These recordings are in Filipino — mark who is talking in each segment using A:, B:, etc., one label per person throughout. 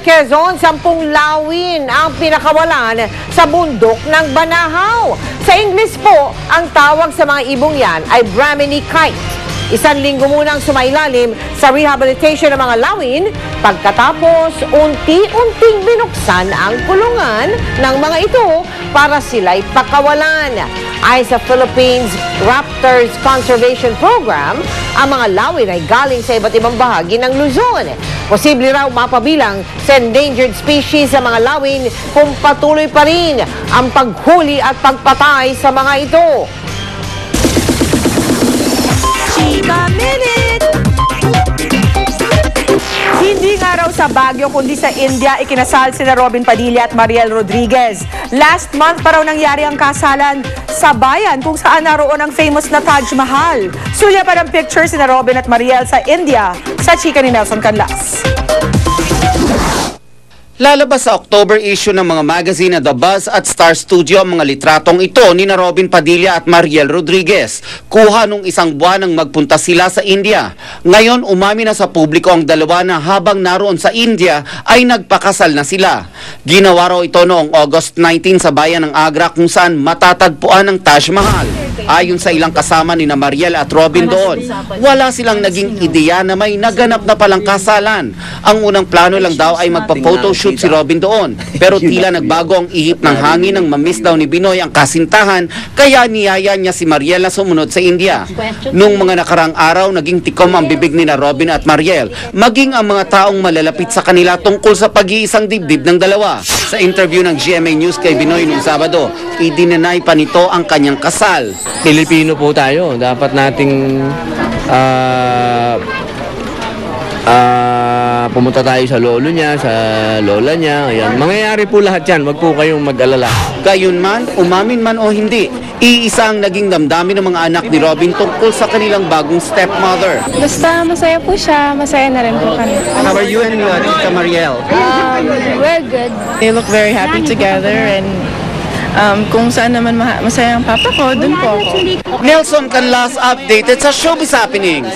A: Quezon, 10 lawin ang pinakawalan sa bundok ng Banahaw. Sa English po, ang tawag sa mga ibong yan ay Brahminy kite. 1 linggo munang sumailalim sa rehabilitation ng mga lawin. Pagkatapos, unti-unting binuksan ang kulungan ng mga ito para sila'y pakawalan. Ayon sa Philippines Raptors Conservation Program, ang mga lawin ay galing sa iba't ibang bahagi ng Luzon. Posible raw mapabilang sa endangered species sa mga lawin kung patuloy pa rin ang paghuli at pagpatay sa mga ito.
B: Chika Minute! Hindi nga raw sa Baguio kundi sa India ikinasal sina Robin Padilla at Mariel Rodriguez. Last month pa raw nangyari ang kasalan sa bayan kung saan naroon ang famous na Taj Mahal. Sulya pa ng picture sina Robin at Mariel sa India sa chika ni Nelson Canlas.
C: Lalabas sa October issue ng mga magazine na The Buzz at Star Studio ang mga litratong ito ni na Robin Padilla at Mariel Rodriguez. Kuha nung 1 buwan nang magpunta sila sa India. Ngayon umami na sa publiko ang dalawa na habang naroon sa India ay nagpakasal na sila. Ginawa raw ito noong August 19 sa bayan ng Agra kung saan matatagpuan ang Taj Mahal. Ayon sa ilang kasama ni na Mariel at Robin doon, wala silang naging ideya na may naganap na palang kasalan. Ang unang plano lang daw ay magpa-photoshoot si Robin doon. Pero tila nagbago ang ihip ng hangin nang mamiss daw ni Binoy ang kasintahan, kaya niyaya niya si Mariel na sumunod sa India. Nung mga nakarang araw, naging tikom ang bibig ni na Robin at Mariel, maging ang mga taong malalapit sa kanila tungkol sa pag-iisang dibdib ng dalawa. Sa interview ng GMA News kay Binoy noong Sabado, idinenay pa nito ang kanyang kasal.
D: Pilipino po tayo. Dapat nating pumunta tayo sa lolo niya, sa lola niya. Ayan. Mangyayari po lahat yan. Huwag po kayong mag-alala.
C: Gayunman, umamin man o hindi, iisa ang naging damdamin ng mga anak ni Robin tungkol sa kanilang bagong stepmother.
E: Basta masaya po siya, masaya na rin po kami.
C: How are you and Tita Mariel?
E: We're good.
F: They look very happy together and kung saan naman masaya ang papa ko, dun po ako.
C: Nelson Canlas updated sa Showbiz Happenings.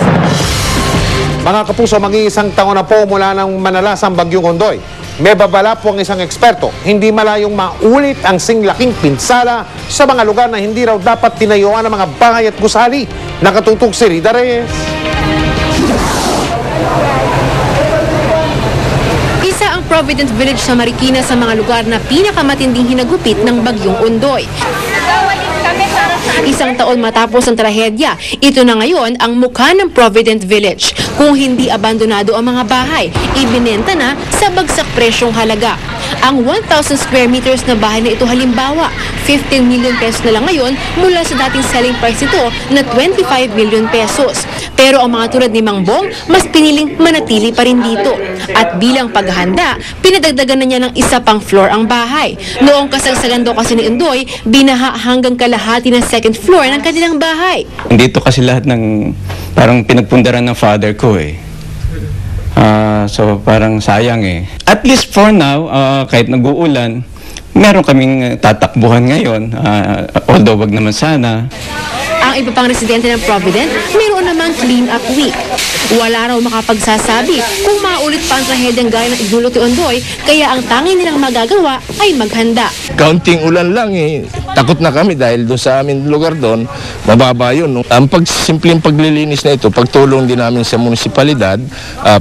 G: Mga kapuso, mag-iisang taon na po mula ng manalasang Bagyong Ondoy. May babala po ang isang eksperto, hindi malayong maulit ang singlaking pinsala sa mga lugar na hindi raw dapat tinayuan ng mga bahay at gusali. Nakatutok si Rida Reyes.
H: Isa ang Providence Village sa Marikina sa mga lugar na pinakamatinding hinagupit ng Bagyong Ondoy. 1 taon matapos ang trahedya, ito na ngayon ang mukha ng Provident Village. Kung hindi abandonado ang mga bahay, ibinenta na sa bagsak presyong halaga. Ang 1,000 square meters na bahay na ito halimbawa, 15 million pesos na lang ngayon mula sa dating selling price nito na 25 million pesos. Pero ang mga tulad ni Mang Bong, mas piniling manatili pa rin dito. At bilang paghahanda, pinadagdagan na niya ng isa pang floor ang bahay. Noong kasagsagan daw kasi ni Ondoy, binaha hanggang kalahati ng second floor ng kanilang bahay.
I: Dito kasi lahat ng parang pinagpundaran ng father ko eh. So parang sayang eh. At least for now, kahit nag-uulan, meron kaming tatakbuhan ngayon. Although wag naman sana.
H: Ang iba pang residente ng Provident, mayroon namang clean-up week. Wala raw makapagsasabi kung maulit pa ang trahedyang gaya ng idulot ni Ondoy, kaya ang tanging nilang magagawa ay maghanda.
J: Kaunting ulan lang eh. Takot na kami dahil doon sa amin lugar doon, mababa yun. Ang simpleng paglilinis na ito, pagtulong din namin sa munisipalidad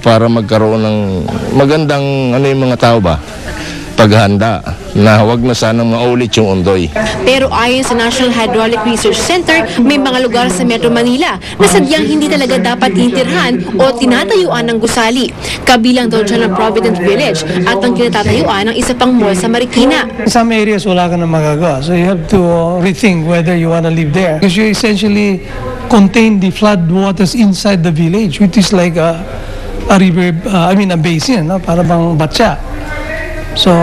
J: para magkaroon ng magandang yung mga tao ba? Paghanda na huwag na sanang maulit yung Ondoy.
H: Pero ayon sa National Hydraulic Research Center, may mga lugar sa Metro Manila na sadyang hindi talaga dapat tinitirhan o tinatayuan ng gusali. Kabilang daw dyan ang Provident Village at ang kinatatayuan ng isa pang mall sa Marikina.
K: In some areas, wala ka na magagawa. So you have to rethink whether you want to live there. Because you essentially contain the flood waters inside the village, which is like a river, a basin, no? Para bang batya. So,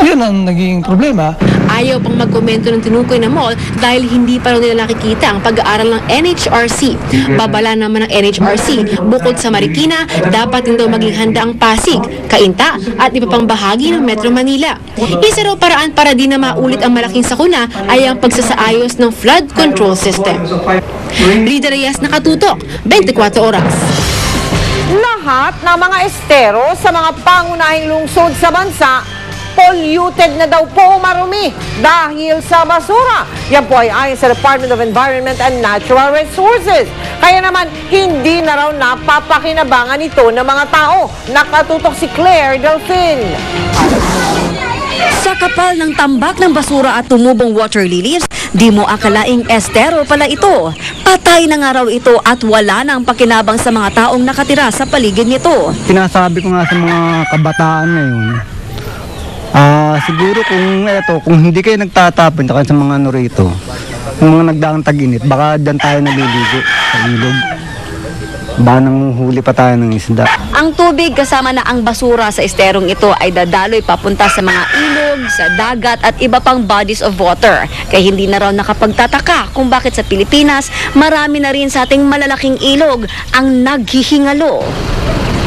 K: yun ang naging problema.
H: Ayaw pang magkomento ng tinukoy na mall dahil hindi pa raw nila nakikita ang pag-aaral ng NHRC. Babala naman ng NHRC, bukod sa Marikina, dapat din daw maging handa ang Pasig, Cainta at iba pang bahagi ng Metro Manila. Isa raw paraan para di na maulit ang malaking sakuna ay ang pagsasaayos ng flood control system. Rida Reyes, nakatutok, 24 oras.
A: Lahat ng mga estero sa mga pangunahing lungsod sa bansa polluted na daw po marumi dahil sa basura. Yan po ay ayon sa Department of Environment and Natural Resources. Kaya naman, hindi na raw napapakinabangan ito ng mga tao. Nakatutok si Claire Delfin.
L: Sa kapal ng tambak ng basura at tumubong water lilies, di mo akalaing estero pala ito. Patay na nga raw ito at wala na ang pakinabang sa mga taong nakatira sa paligid nito.
M: Sinasabi ko nga sa mga kabataan ngayon, siguro kung hindi kayo nagtatapon sa mga ano rito, yung mga nagdaang tag-init, baka dyan tayo naliligo sa ilog. Baka nanguhuli pa tayo ng isda.
L: Ang tubig kasama na ang basura sa esterong ito ay dadaloy papunta sa mga ilog, sa dagat at iba pang bodies of water. Kaya hindi na raw nakapagtataka kung bakit sa Pilipinas marami na rin sa ating malalaking ilog ang naghihingalo.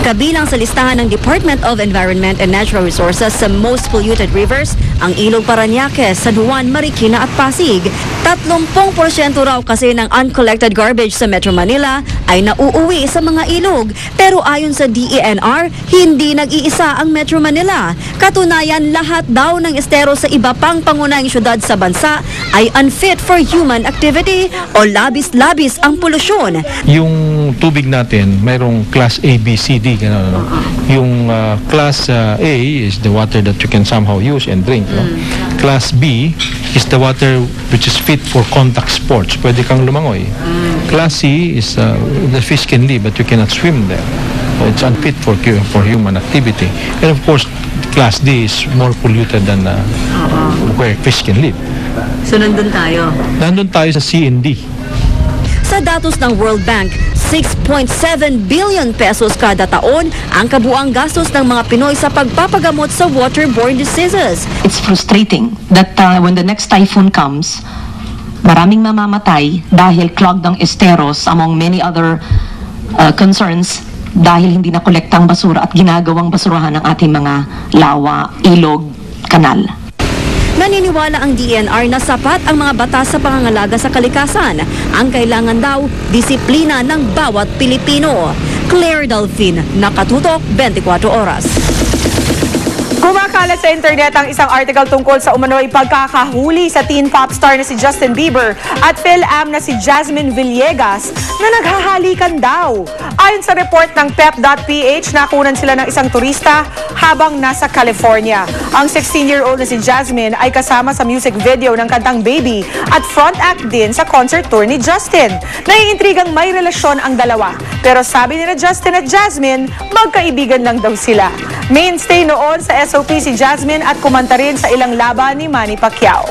L: Kabilang sa listahan ng Department of Environment and Natural Resources sa most polluted rivers, ang Ilog Parañaque, San Juan, Marikina at Pasig. 30% raw kasi ng uncollected garbage sa Metro Manila ay nauuwi sa mga ilog. Pero ayon sa DENR, hindi nag-iisa ang Metro Manila. Katunayan, lahat daw ng estero sa iba pang pangunahing syudad sa bansa ay unfit for human activity o labis-labis ang polusyon.
N: Yung tubig natin, mayroong class A, B, C, D. Yung class A is the water that you can somehow use and drink. Class B is the water which is fit for contact sports. Pwede kang lumangoy. Class C is the fish can live but you cannot swim there. It's unfit for human activity. And of course, class D is more polluted than where fish can live.
L: So nandun tayo?
N: Nandun tayo sa C and D.
L: Sa datos ng World Bank, 6.7 billion pesos kada taon ang kabuang gastos ng mga Pinoy sa pagpapagamot sa waterborne diseases.
O: It's frustrating that when the next typhoon comes, maraming mamamatay dahil clogged ang esteros among many other concerns dahil hindi na kolektang basura at ginagawang basurahan ng ating mga lawa, ilog, kanal.
L: Naniniwala ang DENR na sapat ang mga batas sa pangangalaga sa kalikasan. Ang kailangan daw, disiplina ng bawat Pilipino. Claire Delfin, Nakatutok, 24 Oras.
B: Kumakalat sa internet ang isang article tungkol sa umano'y pagkakahuli sa teen pop star na si Justin Bieber at PhilAm na si Jasmine Villegas na naghahalikan daw. Ayon sa report ng pep.ph, nakunan sila ng isang turista habang nasa California. Ang 16-year-old na si Jasmine ay kasama sa music video ng kantang Baby at front act din sa concert tour ni Justin. Naiintrigang may relasyon ang dalawa, pero sabi nila Justin at Jasmine, magkaibigan lang daw sila. Mainstay noon sa SOP si Jasmine at kumanta rin sa ilang laban ni Manny Pacquiao.